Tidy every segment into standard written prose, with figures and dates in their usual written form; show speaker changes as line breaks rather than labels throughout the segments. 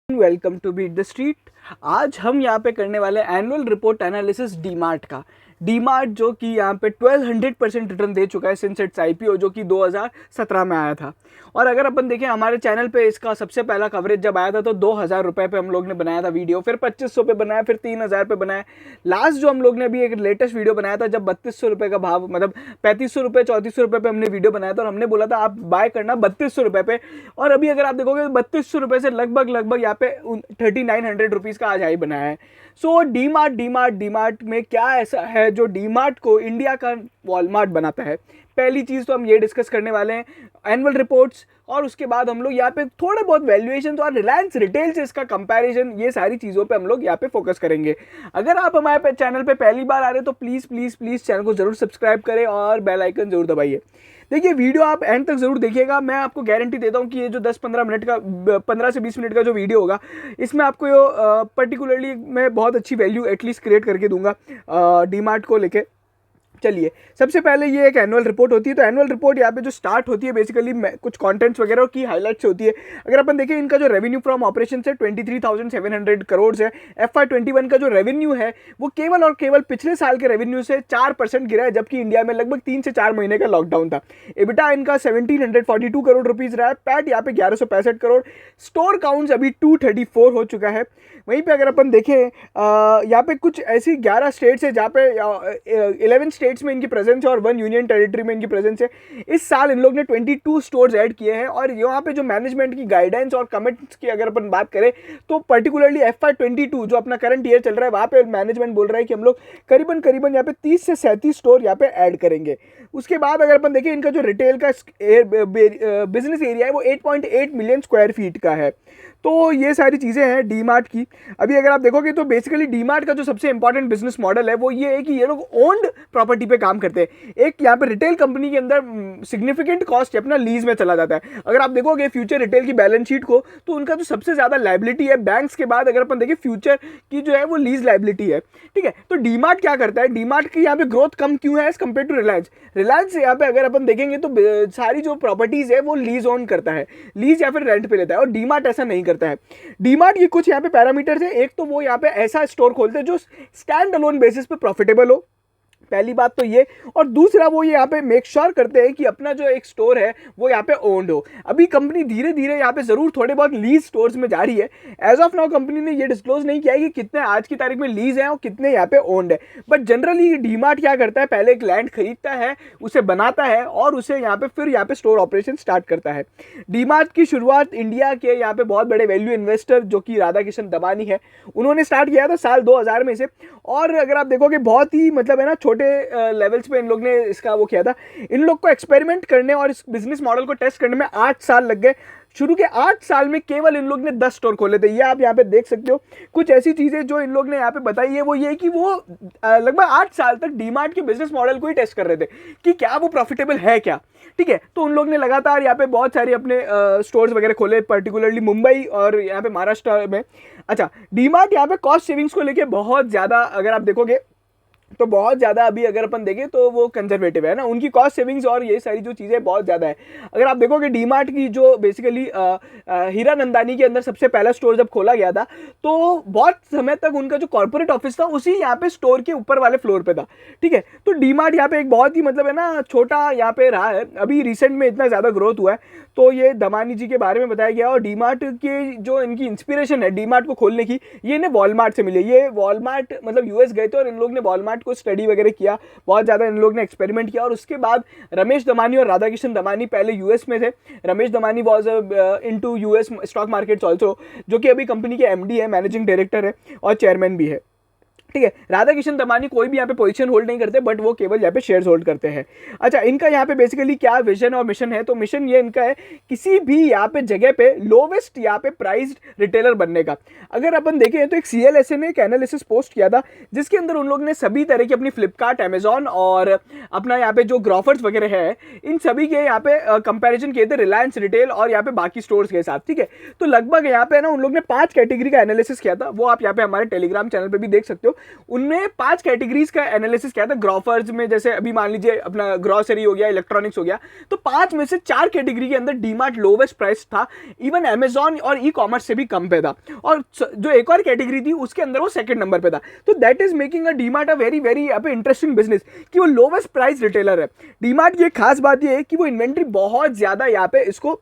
Welcome to beat the street. आज हम यहाँ पे करने वाले एनुअल रिपोर्ट एनालिसिस डीमार्ट का। डीमार्ट जो कि यहाँ पे 1200% रिटर्न दे चुका है सिंस इट्स आईपीओ, जो कि 2017 में आया था। और अगर अपन देखें हमारे चैनल पे इसका सबसे पहला कवरेज जब आया था तो 2000 रुपये पे हम लोग ने बनाया था वीडियो, फिर 2500 पे बनाया, फिर 3000 पे बनाया। लास्ट जो हम लोग ने अभी एक लेटेस्ट वीडियो बनाया था जब 3200 रुपये का भाव, मतलब 3500 रुपये 3400 रुपये पे हमने वीडियो बनाया था और हमने बोला था आप बाय करना 3200 रुपये पे। और अभी अगर आप देखोगे 3200 रुपये से लगभग यहाँ पे 3900 रुपीज़ का आज हाई बनाया है। सो डीमार्ट में क्या ऐसा है जो डीमार्ट को इंडिया का वॉलमार्ट बनाता है। पहली चीज़ तो हम ये डिस्कस करने वाले हैं एनुअल रिपोर्ट्स, और उसके बाद हम लोग यहाँ पे थोड़े बहुत वैल्यूएशन और रिलायंस रिटेल से इसका कंपैरिजन, ये सारी चीज़ों पे हम लोग यहाँ पे फोकस करेंगे। अगर आप हमारे चैनल पे पहली बार आ रहे हैं तो प्लीज़ चैनल को जरूर सब्सक्राइब करें और बेल आइकन जरूर दबाइए। देखिए वीडियो आप एंड तक जरूर देखिएगा। मैं आपको गारंटी देता हूँ कि ये जो 10-15 मिनट का 15 से 20 मिनट का जो वीडियो होगा इसमें आपको पर्टिकुलरली मैं बहुत अच्छी वैल्यू एटलीस्ट क्रिएट करके दूंगा डीमार्ट को लेके। चलिए सबसे पहले ये एक एनुअल रिपोर्ट होती है, तो एनुअल रिपोर्ट यहाँ पे जो स्टार्ट होती है बेसिकली कुछ कंटेंट्स वगैरह और की हाइलाइट्स होती है। अगर अपन देखें इनका जो रेवेन्यू फ्रॉम ऑपरेशन है 23,700 करोड़ है। FY21 का जो रेवेन्यू है वो केवल और केवल पिछले साल के रेवेन्यू से 4% गिरा है, जबकि इंडिया में लगभग 3 से 4 महीने का लॉकडाउन था। एबिटा इनका 1742 करोड़ रुपीज़ रहा है। पैट यहाँ पे 1165 करोड़। स्टोर काउंट्स अभी 234 हो चुका है। वहीं पे अगर अपन देखें यहाँ पे कुछ ऐसी 11 स्टेट्स है जहाँ पे 11 स्टेट्स में इनकी प्रेजेंस है और 1 यूनियन टेरिटरी में इनकी प्रेजेंस है। इस साल इन लोग ने 22 स्टोर्स ऐड किए हैं। और यहाँ पे जो मैनेजमेंट की गाइडेंस और कमेंट्स की अगर अपन बात करें तो पर्टिकुलरली FY22 जो अपना करंट ईयर चल रहा है वहाँ पे मैनेजमेंट बोल रहा है कि हम लोग करीबन यहाँ पे 30 से 37 स्टोर यहाँ पे ऐड करेंगे। उसके बाद अगर अपन देखें इनका जो रिटेल का बिजनेस एरिया है वो 8.8 मिलियन स्क्वायर फीट का है। तो ये सारी चीज़ें हैं डीमार्ट की। अभी अगर आप देखोगे तो बेसिकली डीमार्ट का जो सबसे इंपॉर्टेंट बिजनेस मॉडल है वो ये है कि ये लोग ओन्ड प्रॉपर्टी पे काम करते हैं। एक यहाँ पे रिटेल कंपनी के अंदर सिग्निफिकेंट कॉस्ट अपना लीज में चला जाता है। अगर आप देखोगे फ्यूचर रिटेल की बैलेंस शीट को तो उनका जो सबसे ज़्यादा लाइबिलिटी है बैंक्स के बाद, अगर अपन देखें फ्यूचर की जो है वो लीज लाइबिलिटी है। ठीक है, तो डीमार्ट क्या करता है, डीमार्ट की यहाँ पे ग्रोथ कम क्यों है as compare to Reliance. Reliance यहाँ पे अगर अपन देखेंगे तो सारी जो प्रॉपर्टीज है वो लीज ऑन करता है, लीज या फिर रेंट पे लेता है, और डीमार्ट ऐसा नहीं करता है। डीमार्ट ये कुछ यहाँ पे पैरामीटर्स है। एक तो वो यहाँ पे ऐसा स्टोर खोलते हैं जो स्टैंड अलोन बेसिस पे प्रॉफिटेबल हो, पहली बात तो ये। और दूसरा वो यहाँ पे मेक श्योर करते हैं कि अपना जो एक स्टोर है वो यहाँ पे ओन्ड हो। अभी कंपनी धीरे धीरे यहाँ पे जरूर थोड़े बहुत लीज स्टोर्स में जा रही है। एज ऑफ नाउ कंपनी ने ये डिस्क्लोज नहीं किया है कि कितने आज की तारीख में लीज है और कितने यहाँ पे ओन्ड है। बट जनरली डीमार्ट क्या करता है, पहले एक लैंड खरीदता है, उसे बनाता है और उसे यहाँ पे फिर यहाँ पे स्टोर ऑपरेशन स्टार्ट करता है। डीमार्ट की शुरुआत इंडिया के यहाँ पे बहुत बड़े वैल्यू इन्वेस्टर जो कि राधाकिशन दमानी है उन्होंने स्टार्ट किया था साल 2000 में से। और अगर आप देखोगे बहुत ही मतलब है ना छोटे लेवल्स पे इन लोग ने इसका वो किया था। इन लोग को एक्सपेरिमेंट करने और इस बिजनेस मॉडल को टेस्ट करने में 8 साल लग गए। शुरू के 8 साल में केवल इन लोग ने 10 स्टोर खोले थे। ये आप यहाँ पे देख सकते हो। कुछ ऐसी चीजें जो इन लोग ने यहाँ पे बताई है वो ये कि वो लगभग 8 साल तक डीमार्ट के बिजनेस मॉडल को ही टेस्ट कर रहे थे कि क्या वो प्रॉफिटेबल है क्या। ठीक है, तो उन लोग ने लगातार यहाँ पे बहुत सारे अपने स्टोर्स वगैरह खोले, पर्टिकुलरली मुंबई और यहाँ पे महाराष्ट्र में। अच्छा, डीमार्ट यहाँ पे कॉस्ट सेविंग्स को लेके बहुत ज़्यादा अगर आप देखोगे तो बहुत ज़्यादा अभी अगर अपन देखें तो वो कंजर्वेटिव है ना, उनकी कॉस्ट सेविंग्स और ये सारी जो चीज़ें बहुत ज़्यादा है। अगर आप देखोगे डीमार्ट की जो बेसिकली हीरा नंदानी के अंदर सबसे पहला स्टोर जब खोला गया था तो बहुत समय तक उनका जो कॉर्पोरेट ऑफिस था उसी यहाँ पे स्टोर के ऊपर वाले फ्लोर पे था। ठीक है, तो डीमार्ट यहाँ पे एक बहुत ही मतलब है ना छोटा यहाँ पे रहा है। अभी रिसेंट में इतना ज़्यादा ग्रोथ हुआ है तो ये दमानी जी के बारे में बताया गया। और डीमार्ट के जो इनकी इंस्पिरेशन है डीमार्ट को खोलने की, ये इन्हें वॉलमार्ट से मिली। ये वॉलमार्ट मतलब यूएस गए थे और इन लोग ने वॉलमार्ट को स्टडी वगैरह किया, बहुत ज़्यादा इन लोग ने एक्सपेरिमेंट किया। और उसके बाद रमेश दमानी और राधाकिशन दमानी पहले यूएस में थे। Ramesh Damani was into US stock markets also, जो कि अभी कंपनी के एमडी है, मैनेजिंग डायरेक्टर है और चेयरमैन भी है। ठीक है, राधाकिशन दमानी कोई भी यहाँ पे पोजीशन होल्ड नहीं करते बट वो केवल यहाँ पे शेयर्स होल्ड करते हैं। अच्छा, इनका यहाँ पे बेसिकली क्या विजन और मिशन है, तो मिशन ये इनका है किसी भी यहाँ पे जगह पे लोवेस्ट यहाँ पे प्राइस्ड रिटेलर बनने का। अगर अपन देखें तो एक CLSA ने एक एनालिसिस पोस्ट किया था जिसके अंदर उन लोग ने सभी तरह की अपनी फ्लिपकार्ट, अमेजॉन और अपना यहाँ पे जो ग्रॉफर्स वगैरह है इन सभी के यहाँ पे कंपेरिजन किए थे रिलायंस रिटेल और यहाँ पे बाकी स्टोर्स के साथ। ठीक है, तो लगभग यहाँ पे ना उन लोग ने 5 कैटेगरी का एनालिसिस किया था, वो आप यहाँ पे हमारे टेलीग्राम चैनल पे भी देख सकते हो। उनमें 5 कैटेगरीज का एनालिसिस किया था ग्रोफर्स में, जैसे अभी मान लीजिए अपना ग्रोसरी हो गया, इलेक्ट्रॉनिक्स हो गया, तो 5 में से 4 कैटेगरी के अंदर डीमार्ट लोवेस्ट प्राइस था, इवन अमेजॉन और ई कॉमर्स से भी कम पे था, और जो एक और कैटेगरी थी उसके अंदर वो सेकंड नंबर पे था। तो that is making a DMart a very very यहाँ पे इंटरेस्टिंग बिजनेस कि वो लोवेस्ट प्राइस रिटेलर है। डीमार्ट की एक खास बात ये है कि वो इन्वेंट्री बहुत ज्यादा यहाँ पे इसको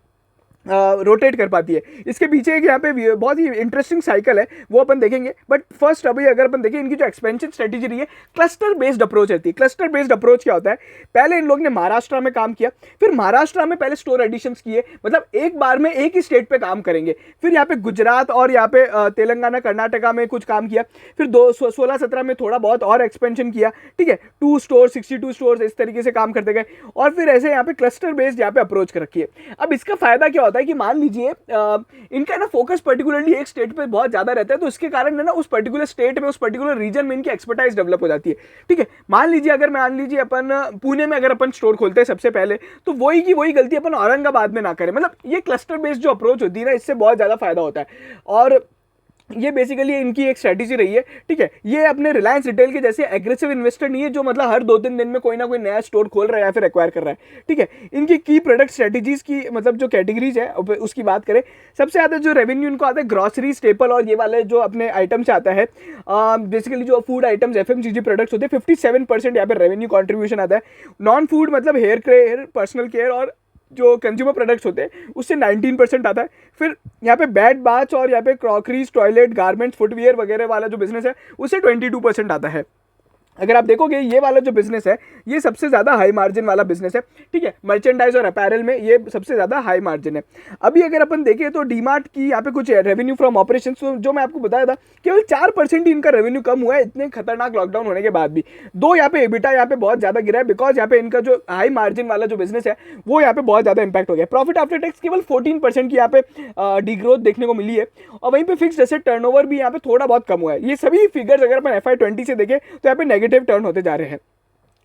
रोटेट कर पाती है। इसके पीछे एक यहाँ पे बहुत ही इंटरेस्टिंग साइकिल है, वो अपन देखेंगे। बट फर्स्ट अभी अगर अपन देखें इनकी जो एक्सपेंशन स्ट्रेटेजी रही है, क्लस्टर बेस्ड अप्रोच रहती है। क्लस्टर बेस्ड अप्रोच क्या होता है, पहले इन लोग ने महाराष्ट्र में काम किया, फिर महाराष्ट्र में पहले स्टोर एडिशंस किए, मतलब एक बार में एक ही स्टेट पे काम करेंगे, फिर यहाँ पे गुजरात और यहाँ पे तेलंगाना कर्नाटका में कुछ काम किया, फिर 16-17 में थोड़ा बहुत और एक्सपेंशन किया, ठीक है, 2 स्टोर 62 स्टोर इस तरीके से काम करते गए, और फिर ऐसे यहाँ पे क्लस्टर बेस्ड यहाँ पे अप्रोच कर रखी है। अब इसका फायदा क्या होता है कि मान लीजिए इनका ना फोकस पर्टिकुलरली एक स्टेट पे बहुत ज्यादा रहता है, तो इसके कारण ना उस पर्टिकुलर स्टेट में, उस पर्टिकुलर रीजन में इनकी एक्सपर्टाइज डेवलप हो जाती है, ठीक है। मान लीजिए अपन पुणे में अगर अपन स्टोर खोलते हैं सबसे पहले, तो वही की वही गलती अपन औरंगाबाद में ना करें। मतलब ये क्लस्टर बेस्ड जो अप्रोच होती है ना, इससे बहुत ज्यादा फायदा होता है, और ये बेसिकली इनकी एक स्ट्रेटेजी रही है, ठीक है। ये अपने रिलायंस रिटेल के जैसे एग्रेसिव इन्वेस्टर नहीं है जो मतलब हर 2-3 दिन में कोई ना कोई नया स्टोर खोल रहा है या फिर एक्वायर कर रहा है, ठीक है। इनकी की प्रोडक्ट स्ट्रेटेजीज की मतलब जो कैटेगरीज है उसकी बात करें, सबसे ज़्यादा जो रेवेन्यू इनको आता है ग्रॉसरी, स्टेपल और ये वाले जो अपने आइटम से आता है, बेसिकली जो फूड आइटम्स FMCG प्रोडक्ट्स होते हैं, 57% यहाँ पे रेवेन्यू कॉन्ट्रीब्यूशन आता है। नॉन फूड मतलब हेयर केयर, पर्सनल केयर और जो कंज्यूमर प्रोडक्ट्स होते हैं उससे 19% आता है। फिर यहाँ पे बेड, बाथ और यहाँ पे क्रॉकरीज, टॉयलेट, गारमेंट्स, फुटवियर वगैरह वाला जो बिजनेस है उससे 22% आता है। अगर आप देखोगे ये वाला जो बिजनेस है ये सबसे ज़्यादा हाई मार्जिन वाला बिजनेस है, ठीक है। मर्चेंडाइज और अपैरल में ये सबसे ज़्यादा हाई मार्जिन है। अभी अगर अपन देखें तो डीमार्ट की यहाँ पे कुछ रेवेन्यू फ्रॉम ऑपरेशन, जो मैं आपको बताया था, केवल 4% ही इनका रेवेन्यू कम हुआ है इतने खतरनाक लॉकडाउन होने के बाद भी। यहाँ पे एबिटा यहाँ पे बहुत ज़्यादा गिरा है, बिकॉज यहाँ पे इनका जो हाई मार्जिन वाला जो बिजनेस है वो यहाँ पे बहुत ज़्यादा इंपैक्ट हो गया। प्रॉफिट आफ्टर टैक्स केवल 14% की यहाँ पे डी ग्रोथ देखने को मिली है, और वहीं पे फिक्स्ड एसेट टर्नओवर भी यहाँ पे थोड़ा बहुत कम हुआ है। ये सभी फिगर्स अगर अपन FY20 से देखें तो यहाँ पे नेगेटिव टर्न होते जा रहे हैं।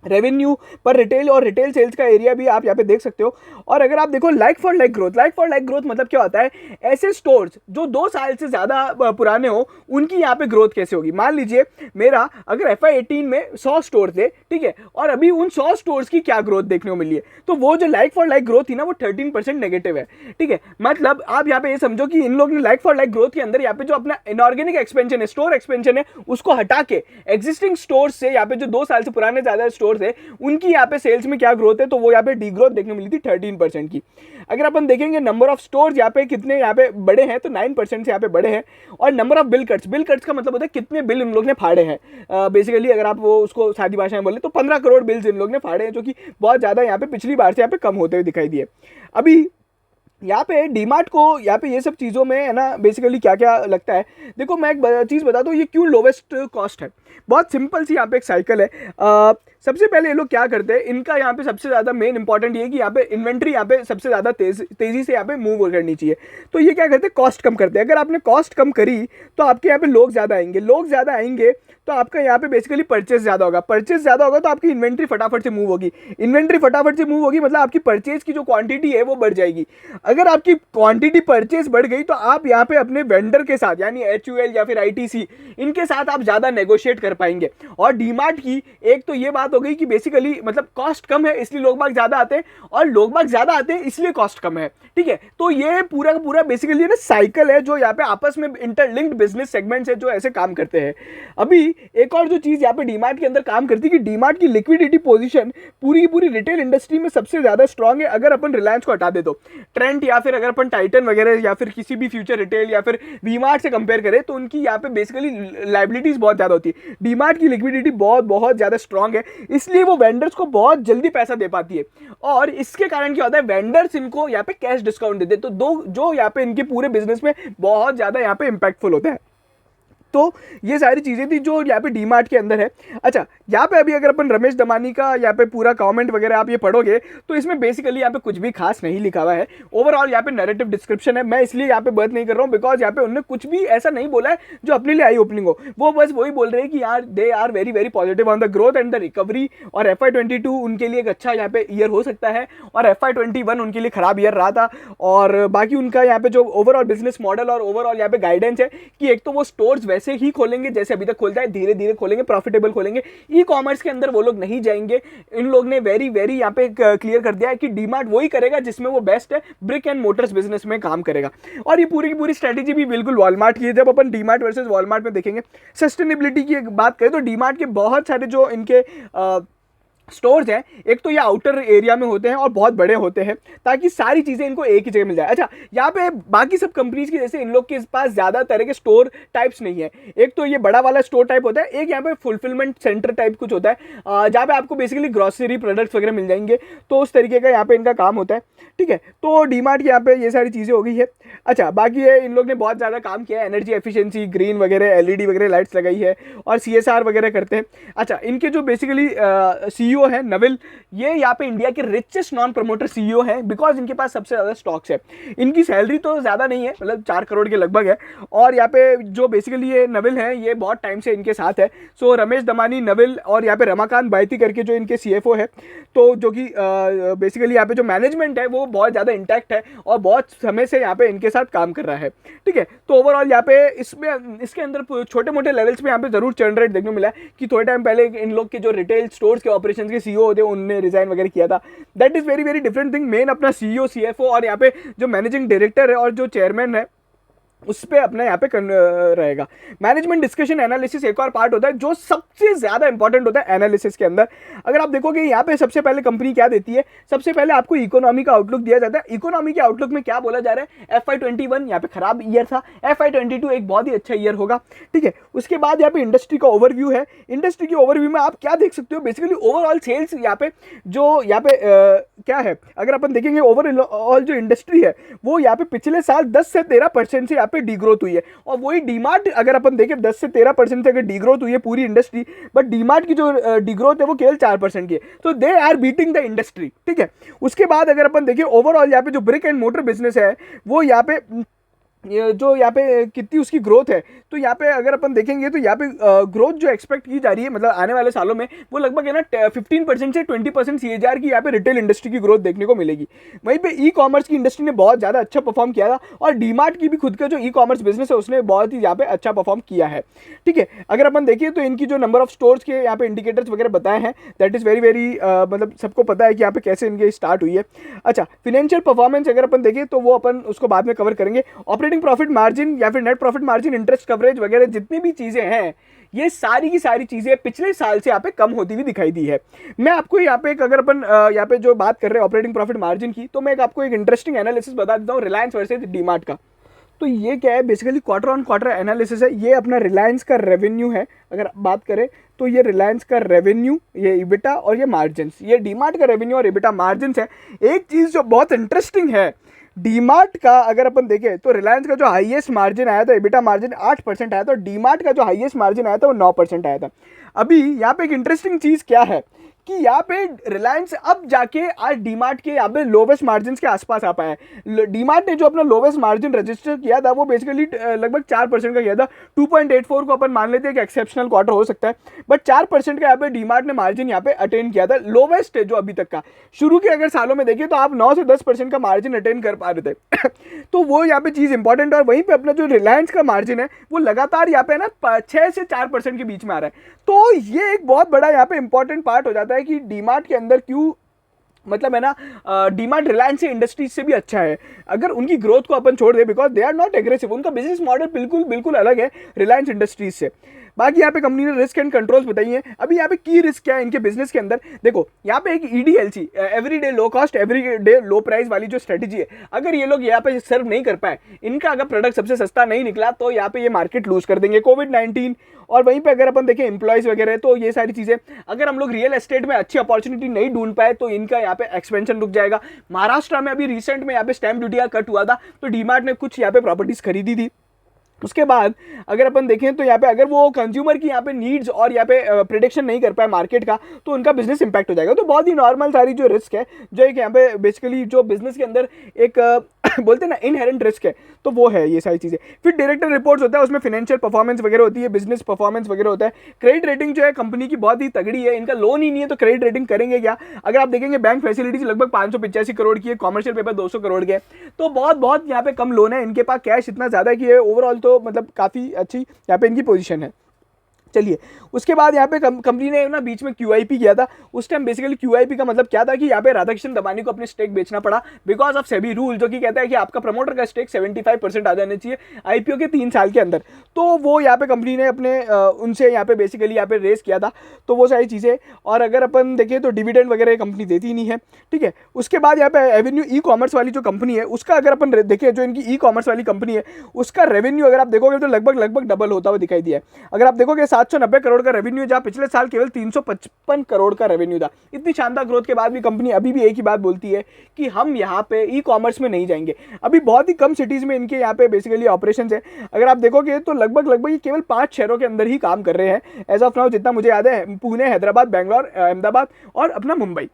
रेवेन्यू पर रिटेल और रिटेल सेल्स का एरिया भी आप यहाँ पे देख सकते हो। और अगर आप देखो लाइक फॉर लाइक ग्रोथ मतलब क्या होता है, ऐसे स्टोर्स जो 2 साल से ज़्यादा पुराने हो उनकी यहाँ पे ग्रोथ कैसे होगी। मान लीजिए मेरा अगर FY18 में 100 स्टोर थे, ठीक है, और अभी उन 100 स्टोर्स की क्या ग्रोथ देखने को मिली है, तो वो जो लाइक फॉर लाइक ग्रोथ थी ना वो 13% नेगेटिव है, ठीक है। मतलब आप यहाँ पे ये समझो कि इन लोग ने लाइक फॉर लाइक ग्रोथ के अंदर यहाँ पे जो अपना इनऑर्गेनिक एक्सपेंशन है, स्टोर एक्सपेंशन है, उसको हटा के एग्जिस्टिंग स्टोर से यहाँ पे जो 2 साल से पुराने ज़्यादा स्टोर थे उनकी यहाँ पे सेल्स में क्या ग्रोथ है, तो वो यहाँ पे डी ग्रोथ देखने को मिली थी 13% की। अगर अपन देखेंगे नंबर ऑफ स्टोर्स यहाँ पे कितने यहाँ पे बड़े हैं, तो 9% से यहाँ पे बड़े हैं। और नंबर ऑफ बिल कट्स का मतलब होता है कितने बिल इन लोग ने फाड़े हैं। बेसिकली अगर आप वो उसको सादी भाषा में बोले तो 15 करोड़ बिल्स इन लोग ने फाड़े हैं, जो कि बहुत ज़्यादा यहाँ पे पिछली बार से यहाँ पे कम होते हुए दिखाई दिए। अभी यहाँ पे डीमार्ट को यहाँ पे ये सब चीज़ों में है ना बेसिकली क्या क्या लगता है, देखो मैं एक चीज़ बता दूँ, ये क्यों लोवेस्ट कॉस्ट है। बहुत सिंपल सी यहाँ पे एक साइकिल है। सबसे पहले ये लोग क्या करते हैं, इनका यहाँ पे सबसे ज़्यादा मेन इंपॉर्टेंट ये है कि यहाँ पे इन्वेंट्री यहाँ पे सबसे ज़्यादा तेज़ी से यहाँ पे मूव करनी चाहिए। तो ये क्या करते हैं, कॉस्ट कम करते हैं। अगर आपने कॉस्ट कम करी तो आपके यहाँ पे लोग ज़्यादा आएंगे तो आपका यहाँ पे बेसिकली परचेज ज़्यादा होगा तो आपकी इन्वेंट्री फटाफट से मूव होगी, मतलब आपकी परचेज की जो क्वांटिटी है वो बढ़ जाएगी। अगर आपकी क्वांटिटी परचेज बढ़ गई तो आप यहाँ पे अपने वेंडर के साथ यानी HUL या फिर ITC इनके साथ आप ज़्यादा नेगोशिएट कर पाएंगे। और डीमार्ट की एक तो ये बात हो गई कि बेसिकली मतलब कॉस्ट कम है इसलिए लोग बाग ज़्यादा आते हैं, और लोग बाग ज़्यादा आते हैं इसलिए कॉस्ट कम है, ठीक है। तो ये पूरा का पूरा बेसिकली ना साइकिल है जो यहाँ पे आपस में इंटरलिंक्ड बिजनेस सेगमेंट्स है जो ऐसे काम करते हैं। अभी एक और जो चीज़ यहाँ पे डीमार्ट के अंदर काम करती है कि डीमार्ट की लिक्विडिटी पोजीशन पूरी की पूरी रिटेल इंडस्ट्री में सबसे ज़्यादा स्ट्रांग है। अगर अपन रिलायंस को हटा दे तो ट्रेंड या फिर अगर अपन टाइटन वगैरह या फिर किसी भी फ्यूचर रिटेल या फिर वी-मार्ट से कंपेयर करें तो उनकी यहाँ पे बेसिकली लाइबिलिटीज बहुत ज़्यादा होती है। डी-मार्ट की लिक्विडिटी बहुत ज़्यादा स्ट्रांग है, इसलिए वो वेंडर्स को बहुत जल्दी पैसा दे पाती है। और इसके कारण क्या होता है, वेंडर्स इनको यहाँ पे कैश डिस्काउंट देते हैं, तो जो यहाँ पे इनके पूरे बिजनेस में बहुत ज़्यादा यहाँ पे इंपैक्टफुल होता है। तो ये सारी चीज़ें थी जो यहाँ पे डीमार्ट के अंदर है। अच्छा, यहाँ पे अभी अगर अपन रमेश दमानी का यहाँ पे पूरा कमेंट वगैरह आप ये पढ़ोगे तो इसमें बेसिकली यहाँ पे कुछ भी खास नहीं लिखा हुआ है। ओवरऑल यहाँ पे नैरेटिव डिस्क्रिप्शन है, मैं इसलिए यहाँ पे बात नहीं कर रहा हूँ बिकॉज यहाँ पे उन्होंने कुछ भी ऐसा नहीं बोला है जो अपने लिए आई ओपनिंग हो। वो बस वही बोल रहे हैं कि यार they are very very positive on the growth and the recovery, और FY22 उनके लिए एक अच्छा यहाँ पे ईयर हो सकता है और FY21 उनके लिए खराब ईयर रहा था। और बाकी उनका यहाँ पे जो ओवरऑल बिजनेस मॉडल और ओवरऑल यहाँ पे गाइडेंस है कि एक तो वो स्टोर्स वैसे ही खोलेंगे जैसे अभी तक खोलता है, धीरे धीरे खोलेंगे, प्रॉफिटेबल खोलेंगे। ई कॉमर्स के अंदर वो लोग नहीं जाएंगे। इन लोग ने वेरी वेरी यहाँ पे क्लियर कर दिया है कि डीमार्ट वही करेगा जिसमें वो बेस्ट है, ब्रिक एंड मोटर्स बिजनेस में काम करेगा। और ये पूरी की पूरी स्ट्रेटेजी भी बिल्कुल वॉलमार्ट की है। जब अपन डीमार्ट वर्सेस वॉलमार्ट में देखेंगे, सस्टेनेबिलिटी की बात करें तो डीमार्ट के बहुत सारे जो इनके स्टोर्स हैं, एक तो ये आउटर एरिया में होते हैं और बहुत बड़े होते हैं ताकि सारी चीज़ें इनको एक ही जगह मिल जाए। अच्छा, यहाँ पे बाकी सब कंपनीज की जैसे इन लोग के पास ज़्यादा तरह के स्टोर टाइप्स नहीं है। एक तो ये बड़ा वाला स्टोर टाइप होता है, एक यहाँ पे फुलफिलमेंट सेंटर टाइप कुछ होता है जहाँ पे आपको बेसिकली ग्रॉसरी प्रोडक्ट्स वगैरह मिल जाएंगे। तो उस तरीके का यहाँ पे इनका काम होता है, ठीक है। तो डीमार्ट के यहाँ पे ये सारी चीज़ें हो गई है। अच्छा, बाकी है इन लोग ने बहुत ज़्यादा काम किया है, एनर्जी एफिशिएंसी, ग्रीन वगैरह, एलईडी वगैरह लाइट्स लगाई है और सीएसआर वगैरह करते हैं। अच्छा, इनके जो बेसिकली सीईओ है नविल, ये यहाँ पे इंडिया के रिचेस्ट नॉन प्रमोटर सीईओ है बिकॉज इनके पास सबसे ज़्यादा स्टॉक्स है। इनकी सैलरी तो ज़्यादा नहीं है, मतलब 4 करोड़ के लगभग है। और यहाँ पे जो बेसिकली ये नविल है, ये बहुत टाइम से इनके साथ है। सो रमेश दमानी, नविल और यहाँ पे रमाकांत बायती करके जो इनके सीएफओ है, तो जो कि बेसिकली यहाँ पे जो मैनेजमेंट है वो बहुत ज़्यादा इंटैक्ट है और बहुत समय से यहाँ पे इनके साथ काम कर रहा है, ठीक है। तो ओवरऑल यहाँ पे इसके अंदर छोटे मोटे लेवल्स पे यहाँ पे जरूर चर्न रेट देखने को मिला है कि थोड़े टाइम पहले इन लोग के जो रिटेल स्टोर्स के ऑपरेशन के सीईओ होते हैं उनने रिजाइन वगैरह किया था। That is very very different thing. Main अपना सीईओ, सीएफओ और यहाँ पे जो मैनेजिंग डायरेक्टर है और जो चेयरमैन है उस पर अपना यहाँ पे रहेगा। मैनेजमेंट डिस्कशन एनालिसिस एक और पार्ट होता है जो सबसे ज़्यादा इंपॉर्टेंट होता है एनालिसिस के अंदर। अगर आप देखोगे यहाँ पे सबसे पहले कंपनी क्या देती है, सबसे पहले आपको इकोनॉमी का आउटलुक दिया जाता है। इकोनॉमी के आउटलुक में क्या बोला जा रहा है, FY21 यहाँ पे खराब ईयर था, FY22 एक बहुत ही अच्छा ईयर होगा, ठीक है। उसके बाद यहाँ पे इंडस्ट्री का ओवरव्यू है। इंडस्ट्री के ओवरव्यू में आप क्या देख सकते हो, बेसिकली ओवरऑल सेल्स यहाँ पे जो यहाँ पे क्या है, अगर अपन देखेंगे ओवरऑल जो इंडस्ट्री है वो यहाँ पे पिछले साल 10 से 13% से यहाँ पे डीग्रोथ हुई है। और वही डीमार्ट अगर अपन देखें 10 से 13% से अगर डीग्रोथ हुई है पूरी इंडस्ट्री, बट डीमार्ट की जो डीग्रोथ है वो केवल 4% की है। तो they are beating the industry, ठीक है। उसके बाद अगर अपन देखें ओवरऑल यहाँ पे जो ब्रिक एंड मोटर बिजनेस है वो यहाँ पे जो यहाँ पे कितनी उसकी ग्रोथ है, तो यहाँ पे अगर अपन देखेंगे तो यहाँ पे ग्रोथ जो एक्सपेक्ट की जा रही है मतलब आने वाले सालों में वो लगभग है ना 15% से 20% CAGR की यहाँ पे रिटेल इंडस्ट्री की ग्रोथ देखने को मिलेगी। वहीं पे ई कॉमर्स की इंडस्ट्री ने बहुत ज़्यादा अच्छा परफॉर्म किया था और डीमार्ट की भी खुद का जो ई कॉमर्स बिजनेस है उसने बहुत ही यहाँ पे अच्छा परफॉर्म किया है, ठीक है। अगर अपन देखिए तो इनकी जो नंबर ऑफ स्टोर्स के यहाँ पे इंडिकेटर्स वगैरह बताए हैं, दैट इज़ वेरी वेरी मतलब सबको पता है कि यहाँ पे कैसे इनकी स्टार्ट हुई है। अच्छा, फिनेंशियल परफॉर्मेंस अगर अपन देखें तो वो अपन उसको बाद में कवर करेंगे। ऑपरेटिंग प्रॉफिट मार्जिन या फिर net profit margin, interest coverage वगैरह जितनी भी चीजें हैं, ये सारी की सारी चीजें पिछले साल से यहाँ पे कम होती हुई दिखाई दी है। मैं आपको यहाँ पे अगर अपन यहाँ पे जो बात कर रहे हैं ऑपरेटिंग प्रॉफिट मार्जिन की, तो मैं आपको एक इंटरेस्टिंग एनालिसिस बता देता हूँ रिलायंस वर्सेस डीमार्ट का। तो ये क्या है, basically quarter on quarter analysis है। ये अपना रिलायंस का रेवेन्यू है, अगर बात करें तो ये रिलायंस का रेवेन्यू, ये इबिटा और ये मार्जिन्स, ये डीमार्ट का रेवेन्यू और इबिटा मार्जिन्स है। एक चीज़ जो बहुत इंटरेस्टिंग है, डीमार्ट का अगर अपन देखें तो रिलायंस का जो हाईएस्ट मार्जिन आया था, इबिटा मार्जिन 8% आया था, और डीमार्ट का जो हाईएस्ट मार्जिन आया था वो 9% आया था। अभी यहाँ पे एक इंटरेस्टिंग चीज़ क्या है कि यहाँ पे रिलायंस अब जाके आज डीमार्ट के यहाँ पे लोवेस्ट मार्जिन के आसपास आ पाया है। डीमार्ट ने जो अपना लोवेस्ट मार्जिन रजिस्टर किया था वो बेसिकली लगभग 4% का किया था। 2.84 को अपन मान लेते हैं कि एक्सेप्शनल क्वार्टर हो सकता है, बट 4% का यहाँ पे डीमार्ट ने मार्जिन यहाँ पे अटेन किया था, लोवेस्ट है जो अभी तक का। शुरू के अगर सालों में देखिए तो आप 9 से 10% का मार्जिन अटेन कर पा रहे थे तो वो यहाँ पे चीज़ इंपॉर्टेंट है। और वहीं पे अपना जो रिलायंस का मार्जिन है वो लगातार यहाँ पे ना 6 से 4% के बीच में आ रहा है। तो ये एक बहुत बड़ा यहाँ पे इंपॉर्टेंट पार्ट हो जाता है कि डीमार्ट के अंदर क्यों, मतलब है ना, डीमार्ट रिलायंस से इंडस्ट्रीज से भी अच्छा है अगर उनकी ग्रोथ को अपन छोड़ दे, because they are not aggressive. उनका बिजनेस मॉडल बिल्कुल बिल्कुल अलग है रिलायंस इंडस्ट्रीज से। बाकी यहाँ पे कंपनी ने रिस्क एंड कंट्रोल्स बताई हैं। अभी यहाँ पे की रिस्क क्या है इनके बिजनेस के अंदर, देखो यहाँ पे एक EDLC, everyday low cost everyday लो प्राइस वाली जो स्ट्रेटेजी है, अगर ये लोग यहाँ पे सर्व नहीं कर पाए, इनका अगर प्रोडक्ट सबसे सस्ता नहीं निकला तो यहाँ पे ये मार्केट लूज कर देंगे। कोविड-19 और वहीं पे अगर अपन देखें एम्प्लॉयज वगैरह, तो ये सारी चीज़ें अगर हम लोग रियल एस्टेट में अच्छी अपॉर्चुनिटी नहीं ढूंढ पाए तो इनका यहाँ पे एक्सपेंशन रुक जाएगा। महाराष्ट्र में अभी रिसेंट में यहाँ पे स्टैम्प ड्यूटी का कट हुआ था तो डीमार्ट ने कुछ यहाँ पे प्रॉपर्टीज खरीदी थी। उसके बाद अगर अपन देखें तो यहाँ पे अगर वो कंज्यूमर की यहाँ पे नीड्स और यहाँ पे प्रिडिक्शन नहीं कर पाए मार्केट का तो उनका बिजनेस इंपैक्ट हो जाएगा। तो बहुत ही नॉर्मल सारी जो रिस्क है, जो एक यहाँ पे बेसिकली जो बिजनेस के अंदर एक बोलते हैं ना इनहेरेंट रिस्क है, तो वो है ये सारी चीज़ें। फिर डायरेक्टर रिपोर्ट्स होता है, उसमें फाइनेंशियल परफॉर्मेंस वगैरह होती है, बिजनेस परफॉर्मेंस वगैरह होता है। क्रेडिट रेटिंग जो है कंपनी की बहुत ही तगड़ी है, इनका लोन ही नहीं है तो क्रेडिट रेटिंग करेंगे क्या। अगर आप देखेंगे बैंक फैसिलिटीज लगभग 585 करोड़ की है, कॉमर्शियल पेपर 200 करोड़ के, तो बहुत बहुत यहाँ पे कम लोन है, इनके पास कैश इतना ज़्यादा कि ओवरऑल तो मतलब काफ़ी अच्छी यहाँ पे इनकी पोजीशन है। चलिए उसके बाद यहाँ पे कंपनी ने ना बीच में QIP किया था। उस टाइम बेसिकली QIP का मतलब क्या था कि यहाँ पे राधाकिशन दमानी को अपने स्टेक बेचना पड़ा बिकॉज ऑफ सेबी रूल, जो कि कहता है कि आपका प्रमोटर का स्टेक 75% आ जाना चाहिए IPO के 3 साल के अंदर। तो वो यहाँ पे कंपनी ने अपने उनसे यहाँ पे बेसिकली यहाँ पे रेस किया था। तो वो सारी चीज़ें, और अगर अपन देखें तो डिविडेंड वगैरह कंपनी देती नहीं है, ठीक है। उसके बाद यहाँ पे एवेन्यू ई-कॉमर्स वाली जो कंपनी है उसका अगर अपन देखें, जो इनकी ई-कॉमर्स वाली कंपनी है उसका रेवेन्यू अगर आप देखोगे तो लगभग डबल होता हुआ दिखाई दिया है। अगर आप देखोगे 790 करोड़ का रेवेन्यू, जहां पिछले साल केवल 355 करोड़ का रेवेन्यू था। इतनी शानदार ग्रोथ के बाद भी कंपनी अभी भी एक ही बात बोलती है कि हम यहां पे ई-कॉमर्स में नहीं जाएंगे। अभी बहुत ही कम सिटीज में इनके यहां पे बेसिकली ऑपरेशंस है। अगर आप देखोगे तो लगभग ये केवल 5 शहरों के अंदर ही काम कर रहे हैं एज ऑफ नाउ, जितना मुझे याद है। पुणे, हैदराबाद, बेंगलोर, अहमदाबाद और अपना मुंबई,